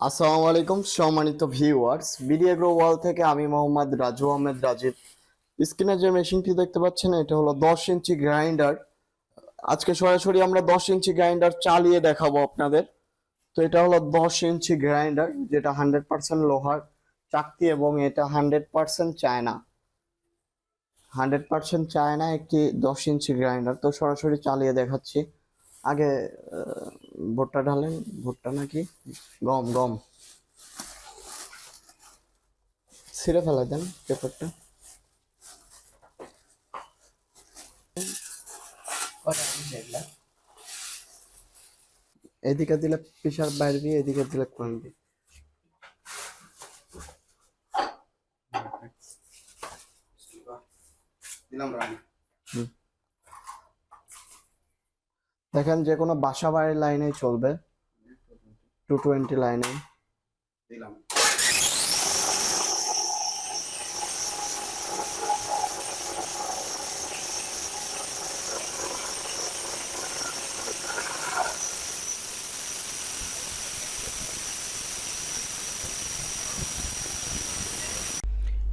আসসালামু আলাইকুম সম্মানিত ভিউয়ার্স, বিডি এগ্রো ওয়াল থেকে আমি মোহাম্মদ রাজু আহমেদ রাজীব। স্ক্রিনে যে মেশিনটি দেখতে পাচ্ছেন এটা হলো 10 ইঞ্চি গ্রাইন্ডার। আজকে সরাসরি আমরা 10 ইঞ্চি গ্রাইন্ডার চালিয়ে দেখাবো আপনাদের। তো এটা হলো 10 ইঞ্চি গ্রাইন্ডার, যেটা 100% লোহার চাকতি এবং এটা 100% চায়না। 100% চায়না একটি 10 ইঞ্চি গ্রাইন্ডার। তো সরাসরি চালিয়ে দেখাচ্ছি। আগে ভুট্টা ঢালেন। ভুট্টা নাকি গম? গম ছিঁড়ে ফেলা দেন পেপারটা। এদিকে দিলে পিসার বাইরে দিয়ে, এদিকে দিলে কোন দিয়ে। দেখেন, যে কোনো বাসা বাড়ির লাইনেই চলবে, 220 লাইনে দিলাম।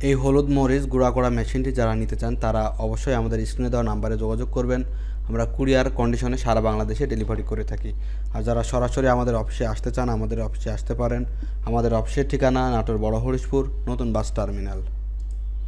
এই হলুদ মরিচ গুঁড়া করা মেশিনটি যারা নিতে চান তারা অবশ্যই আমাদের স্ক্রিনে দেওয়া নাম্বারে যোগাযোগ করবেন। আমরা কুরিয়ার কন্ডিশনে সারা বাংলাদেশে ডেলিভারি করে থাকি। আর যারা সরাসরি আমাদের অফিসে আসতে চান আমাদের অফিসে আসতে পারেন। আমাদের অফিসের ঠিকানা নাটোর বড় হরিশপুর নতুন বাস টার্মিনাল।